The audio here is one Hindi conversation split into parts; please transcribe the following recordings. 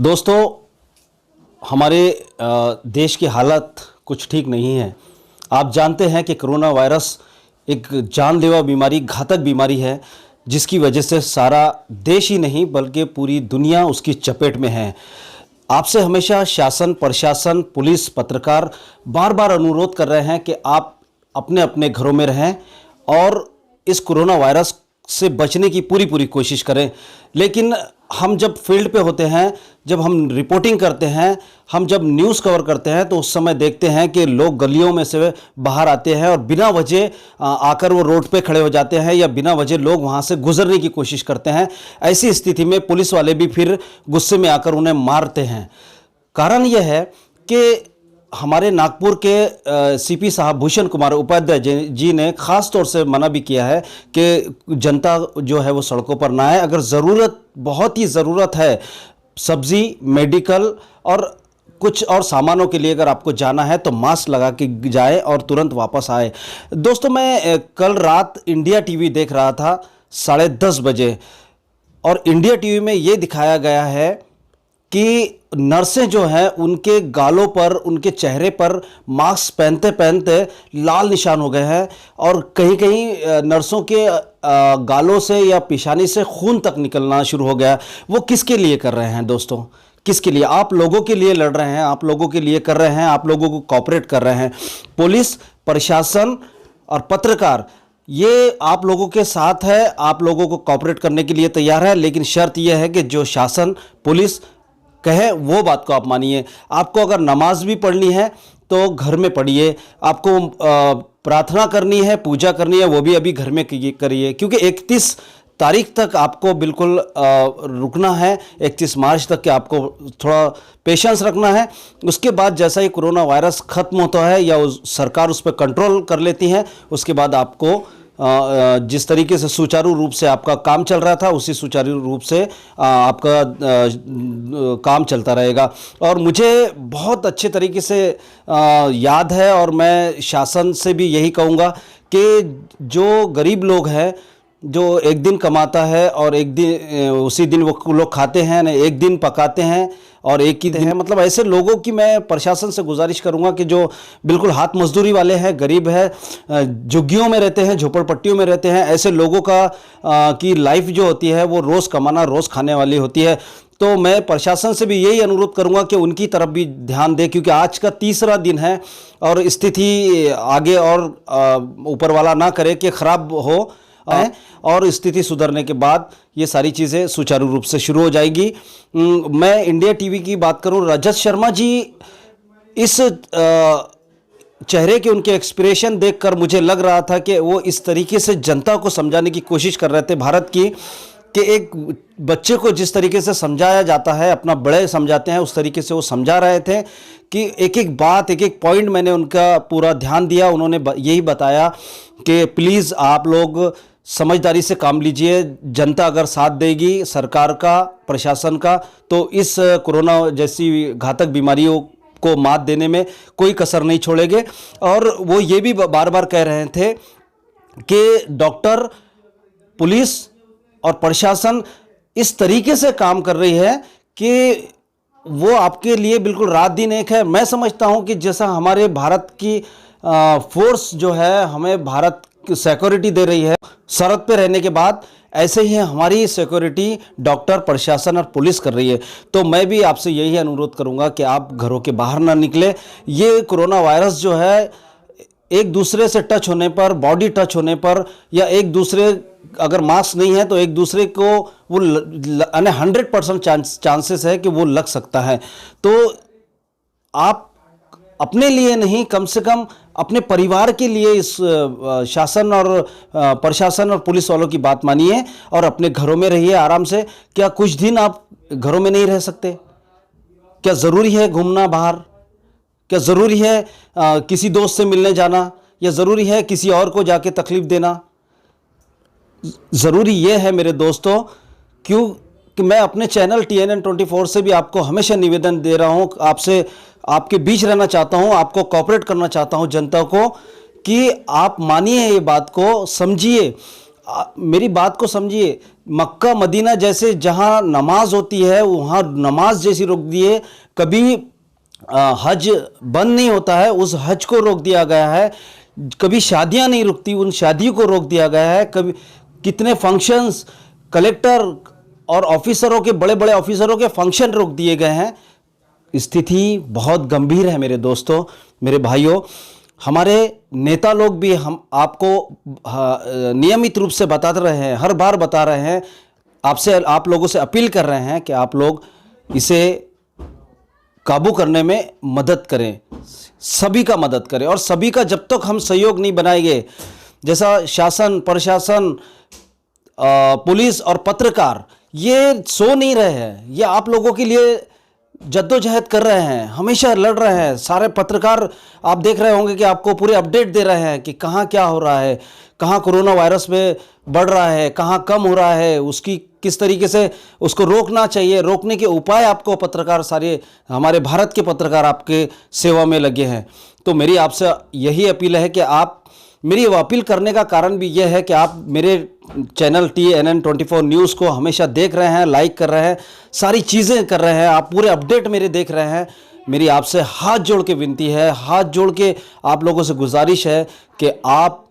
दोस्तों, हमारे देश की हालत कुछ ठीक नहीं है। आप जानते हैं कि कोरोना वायरस एक जानलेवा बीमारी, घातक बीमारी है, जिसकी वजह से सारा देश ही नहीं बल्कि पूरी दुनिया उसकी चपेट में है। आपसे हमेशा शासन, प्रशासन, पुलिस, पत्रकार बार बार अनुरोध कर रहे हैं कि आप अपने अपने घरों में रहें और इस कोरोना वायरस से बचने की पूरी कोशिश करें। लेकिन हम जब फील्ड पे होते हैं, जब हम रिपोर्टिंग करते हैं, हम जब न्यूज़ कवर करते हैं, तो उस समय देखते हैं कि लोग गलियों में से बाहर आते हैं और बिना वजह आकर वो रोड पे खड़े हो जाते हैं या बिना वजह लोग वहाँ से गुजरने की कोशिश करते हैं। ऐसी स्थिति में पुलिस वाले भी फिर गुस्से में आकर उन्हें मारते हैं। कारण यह है कि हमारे नागपुर के सीपी साहब भूषण कुमार उपाध्याय जी ने ख़ास तौर से मना भी किया है कि जनता जो है वो सड़कों पर ना आए। अगर ज़रूरत, बहुत ही ज़रूरत है, सब्ज़ी, मेडिकल और कुछ और सामानों के लिए अगर आपको जाना है तो मास्क लगा के जाए और तुरंत वापस आए। दोस्तों, मैं कल रात इंडिया टीवी देख रहा था 10:30 बजे, और इंडिया टीवी में ये दिखाया गया है कि नर्सें जो हैं उनके गालों पर, उनके चेहरे पर मास्क पहनते पहनते लाल निशान हो गए हैं और कहीं कहीं नर्सों के गालों से या पेशानी से खून तक निकलना शुरू हो गया। वो किसके लिए कर रहे हैं दोस्तों? किसके लिए? आप लोगों के लिए लड़ रहे हैं, आप लोगों के लिए कर रहे हैं, आप लोगों को कॉपरेट कर रहे हैं। पुलिस, प्रशासन और पत्रकार ये आप लोगों के साथ है, आप लोगों को कॉपरेट करने के लिए तैयार है। लेकिन शर्त यह है कि जो शासन, पुलिस कहे वो बात को आप मानिए। आपको अगर नमाज भी पढ़नी है तो घर में पढ़िए, आपको प्रार्थना करनी है, पूजा करनी है, वो भी अभी घर में करिए, क्योंकि 31 तारीख तक आपको बिल्कुल रुकना है। 31 मार्च तक के आपको थोड़ा पेशेंस रखना है। उसके बाद जैसा ही कोरोना वायरस ख़त्म होता है या सरकार उस पर कंट्रोल कर लेती है, उसके बाद आपको जिस तरीके से सुचारू रूप से आपका काम चल रहा था, उसी सुचारू रूप से आपका काम चलता रहेगा। और मुझे बहुत अच्छे तरीके से याद है, और मैं शासन से भी यही कहूँगा कि जो गरीब लोग हैं, जो एक दिन कमाता है और एक दिन उसी दिन वो लोग खाते हैं, ना एक दिन पकाते हैं और एक ही दिन, मतलब ऐसे लोगों की मैं प्रशासन से गुजारिश करूंगा कि जो बिल्कुल हाथ मजदूरी वाले हैं, गरीब है, झुग्गियों में रहते हैं, झोपड़पट्टियों में रहते हैं, ऐसे लोगों का की लाइफ जो होती है वो रोज़ कमाना, रोज़ खाने वाली होती है। तो मैं प्रशासन से भी यही अनुरोध करूंगा कि उनकी तरफ भी ध्यान दें, क्योंकि आज का तीसरा दिन है और स्थिति आगे और ऊपर वाला ना करे कि ख़राब हो और स्थिति सुधरने के बाद ये सारी चीज़ें सुचारू रूप से शुरू हो जाएगी। मैं इंडिया टीवी की बात करूं, रजत शर्मा जी, इस चेहरे के उनके एक्सप्रेशन देखकर मुझे लग रहा था कि वो इस तरीके से जनता को समझाने की कोशिश कर रहे थे भारत की, कि एक बच्चे को जिस तरीके से समझाया जाता है, अपना बड़े समझाते हैं, उस तरीके से वो समझा रहे थे कि एक एक बात, एक एक पॉइंट मैंने उनका पूरा ध्यान दिया। उन्होंने यही बताया कि प्लीज़ आप लोग समझदारी से काम लीजिए, जनता अगर साथ देगी सरकार का, प्रशासन का, तो इस कोरोना जैसी घातक बीमारियों को मात देने में कोई कसर नहीं छोड़ेंगे। और वो ये भी बार बार कह रहे थे कि डॉक्टर, पुलिस और प्रशासन इस तरीके से काम कर रही है कि वो आपके लिए बिल्कुल रात दिन एक है। मैं समझता हूँ कि जैसा हमारे भारत की फोर्स जो है हमें भारत सिक्योरिटी दे रही है सरहद पे रहने के बाद, ऐसे ही हमारी सिक्योरिटी डॉक्टर, प्रशासन और पुलिस कर रही है। तो मैं भी आपसे यही अनुरोध करूंगा कि आप घरों के बाहर ना निकले। ये कोरोना वायरस जो है एक दूसरे से टच होने पर, बॉडी टच होने पर, या एक दूसरे, अगर मास्क नहीं है तो एक दूसरे को वो 100% चांसेस है कि वो लग सकता है। तो आप अपने लिए नहीं, कम से कम अपने परिवार के लिए इस शासन और प्रशासन और पुलिस वालों की बात मानिए और अपने घरों में रहिए आराम से। क्या कुछ दिन आप घरों में नहीं रह सकते? क्या ज़रूरी है घूमना बाहर? क्या ज़रूरी है किसी दोस्त से मिलने जाना, या ज़रूरी है किसी और को जाके तकलीफ़ देना? ज़रूरी ये है मेरे दोस्तों, क्यों कि मैं अपने चैनल TNN 24 से भी आपको हमेशा निवेदन दे रहा हूँ, आपसे आपके बीच रहना चाहता हूँ, आपको कॉपरेट करना चाहता हूँ जनता को, कि आप मानिए ये बात को, समझिए मेरी बात को समझिए, मक्का मदीना जैसे जहां नमाज होती है वहां नमाज जैसी रोक दी है। कभी हज बंद नहीं होता है, उस हज को रोक दिया गया है। कभी शादियां नहीं रुकती, उन शादियों को रोक दिया गया है। कभी कितने फंक्शंस, कलेक्टर और ऑफिसरों के, बड़े बड़े ऑफिसरों के फंक्शन रोक दिए गए हैं। स्थिति बहुत गंभीर है मेरे दोस्तों, मेरे भाइयों। हमारे नेता लोग भी हम आपको नियमित रूप से बताते रहे हैं, हर बार बता रहे हैं, आप लोगों से अपील कर रहे हैं कि आप लोग इसे काबू करने में मदद करें, सभी का मदद करें। और सभी का जब तक हम सहयोग नहीं बनाएंगे, जैसा शासन, प्रशासन, पुलिस और पत्रकार ये सो नहीं रहे हैं, ये आप लोगों के लिए जद्दोजहद कर रहे हैं, हमेशा लड़ रहे हैं। सारे पत्रकार आप देख रहे होंगे कि आपको पूरे अपडेट दे रहे हैं कि कहाँ क्या हो रहा है, कहाँ कोरोना वायरस में बढ़ रहा है, कहाँ कम हो रहा है, उसकी किस तरीके से उसको रोकना चाहिए, रोकने के उपाय आपको पत्रकार, सारे हमारे भारत के पत्रकार आपके सेवा में लगे हैं। तो मेरी आपसे यही अपील है कि आप, मेरी अपील करने का कारण भी यह है कि आप मेरे चैनल TNN24 न्यूज़ को हमेशा देख रहे हैं, लाइक कर रहे हैं, सारी चीज़ें कर रहे हैं, आप पूरे अपडेट मेरे देख रहे हैं। मेरी आपसे हाथ जोड़ के विनती है, हाथ जोड़ के आप लोगों से गुजारिश है कि आप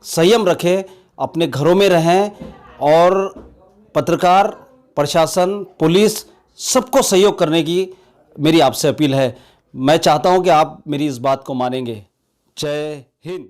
संयम रखें, अपने घरों में रहें और पत्रकार, प्रशासन, पुलिस सबको सहयोग करने की मेरी आपसे अपील है। मैं चाहता हूं कि आप मेरी इस बात को मानेंगे। जय हिंद।